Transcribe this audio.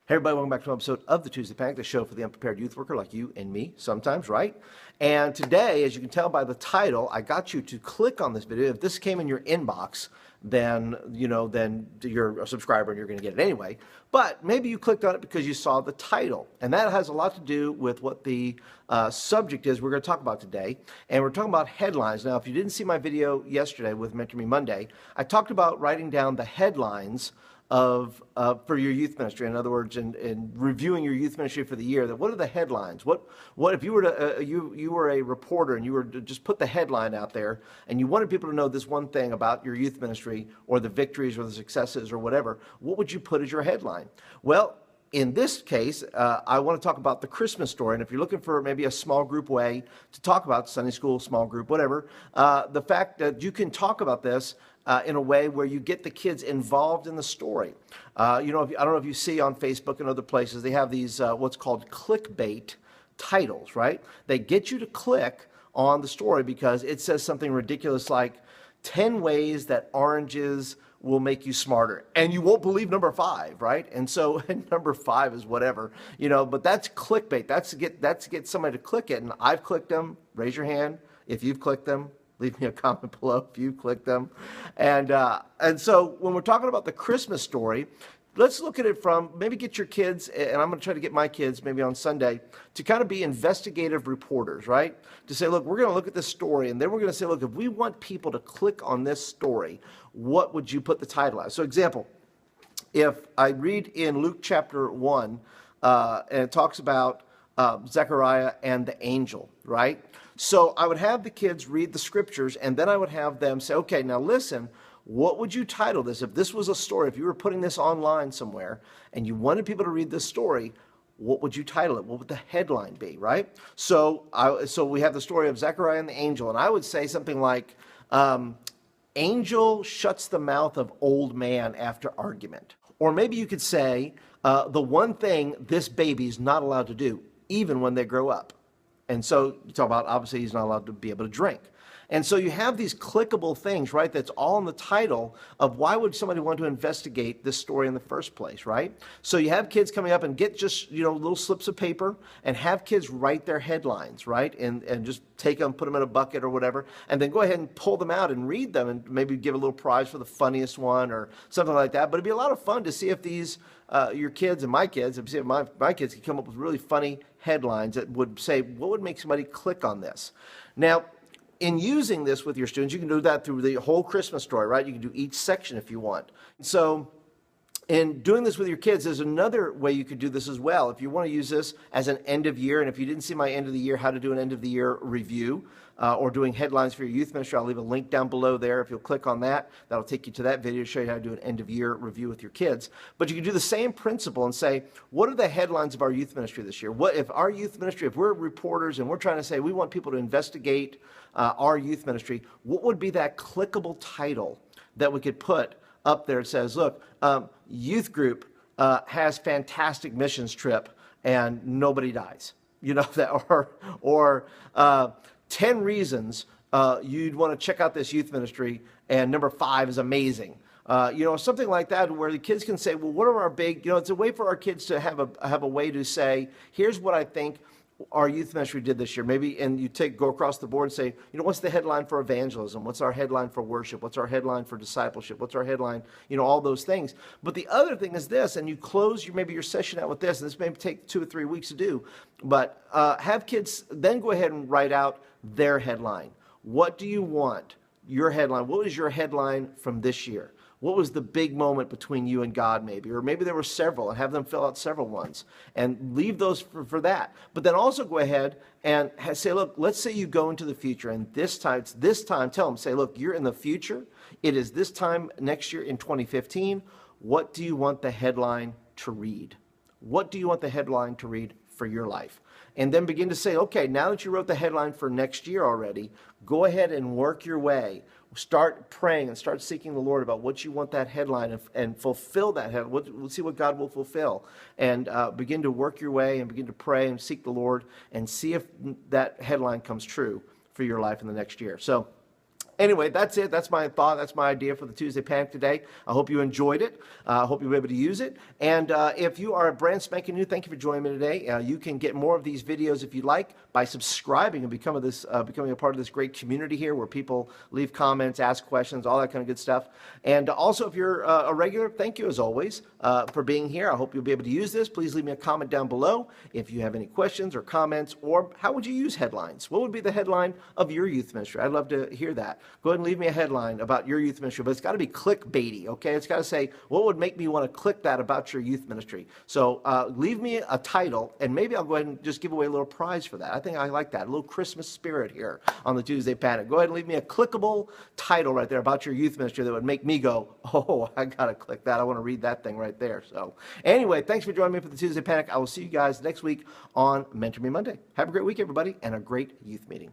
Hey everybody, welcome back to an episode of the Tuesday Panic, the show for the unprepared youth worker like you and me sometimes, right? And today, as you can tell by the title, I got you to click on this video. If this came in your inbox, then you're a subscriber and you're going to get it anyway. But maybe you clicked on it because you saw the title, and that has a lot to do with what the subject is we're going to talk about today. And we're talking about headlines. Now, if you didn't see my video yesterday with Mentor Me Monday, I talked about writing down the headlines for your youth ministry. In other words, in reviewing your youth ministry for the year, that what are the headlines? What if you were to you were a reporter and you were to just put the headline out there and you wanted people to know this one thing about your youth ministry or the victories or the successes or whatever, what would you put as your headline? Well, in this case, I want to talk about the Christmas story. And if you're looking for maybe a small group way to talk about Sunday school, small group, whatever, the fact that you can talk about this in a way where you get the kids involved in the story. I don't know if you see on Facebook and other places, they have these what's called clickbait titles, right? They get you to click on the story because it says something ridiculous like 10 ways that oranges will make you smarter. And you won't believe number 5, right? And so number 5 is whatever, but that's clickbait. That's to get somebody to click it. And I've clicked them. Raise your hand if you've clicked them. Leave me a comment below if you click them. And so when we're talking about the Christmas story, let's look at it from, maybe get your kids, and I'm going to try to get my kids maybe on Sunday, to kind of be investigative reporters, right? To say, look, we're going to look at this story, and then we're going to say, look, if we want people to click on this story, what would you put the title as? So example, if I read in Luke chapter 1, and it talks about Zechariah and the angel, right? So I would have the kids read the scriptures, and then I would have them say, okay, now listen, what would you title this? If this was a story, if you were putting this online somewhere, and you wanted people to read this story, what would you title it? What would the headline be, right? So we have the story of Zechariah and the angel, and I would say something like, angel shuts the mouth of old man after argument. Or maybe you could say, the one thing this baby's not allowed to do, even when they grow up. And so you talk about, obviously, he's not allowed to be able to drink. And so you have these clickable things, right? That's all in the title of why would somebody want to investigate this story in the first place, right? So you have kids coming up and get just, little slips of paper and have kids write their headlines, right? And just take them, put them in a bucket or whatever, and then go ahead and pull them out and read them and maybe give a little prize for the funniest one or something like that. But it'd be a lot of fun to see if these, your kids and my kids, if my kids can come up with really funny headlines that would say, what would make somebody click on this? Now, in using this with your students, you can do that through the whole Christmas story, right? You can do each section if you want. So in doing this with your kids, there's another way you could do this as well. If you want to use this as an end of year, and if you didn't see my end of the year, how to do an end of the year review, or doing headlines for your youth ministry, I'll leave a link down below there. If you'll click on that, that'll take you to that video to show you how to do an end of year review with your kids. But you can do the same principle and say, what are the headlines of our youth ministry this year? What if our youth ministry, if we're reporters and we're trying to say we want people to investigate our youth ministry, what would be that clickable title that we could put up there? It says, look, youth group has fantastic missions trip and nobody dies. Or 10 reasons you'd want to check out this youth ministry, and number 5 is amazing. Something like that, where the kids can say, well, what are our big, it's a way for our kids to have a way to say, here's what I think our youth ministry did this year. Maybe, and you go across the board and say, what's the headline for evangelism? What's our headline for worship? What's our headline for discipleship? What's our headline? All those things. But the other thing is this, and you close maybe your session out with this, and this may take 2 or 3 weeks to do, but have kids then go ahead and write out their headline. What do you want? Your headline. What was your headline from this year? What was the big moment between you and God, maybe? Or maybe there were several, and have them fill out several ones and leave those for that. But then also go ahead and say, look, let's say you go into the future, and this time, tell them, say, look, you're in the future. It is this time next year in 2015. What do you want the headline to read? What do you want the headline to read for your life? And then begin to say, okay, now that you wrote the headline for next year already, go ahead and work your way. Start praying and start seeking the Lord about what you want that headline and fulfill that headline. We'll see what God will fulfill. And begin to work your way and begin to pray and seek the Lord and see if that headline comes true for your life in the next year. So anyway, that's it. That's my thought. That's my idea for the Tuesday Panic today. I hope you enjoyed it. I hope you were able to use it. And if you are a brand spanking new, thank you for joining me today. You can get more of these videos if you like by subscribing and becoming a part of this great community here where people leave comments, ask questions, all that kind of good stuff. And also, if you're a regular, thank you as always for being here. I hope you'll be able to use this. Please leave me a comment down below if you have any questions or comments, or how would you use headlines? What would be the headline of your youth ministry? I'd love to hear that. Go ahead and leave me a headline about your youth ministry, but it's got to be clickbaity, okay? It's got to say, what would make me want to click that about your youth ministry? So leave me a title, and maybe I'll go ahead and just give away a little prize for that. I think I like that, a little Christmas spirit here on the Tuesday Panic. Go ahead and leave me a clickable title right there about your youth ministry that would make me go, oh, I got to click that. I want to read that thing right there. So anyway, thanks for joining me for the Tuesday Panic. I will see you guys next week on Mentor Me Monday. Have a great week, everybody, and a great youth meeting.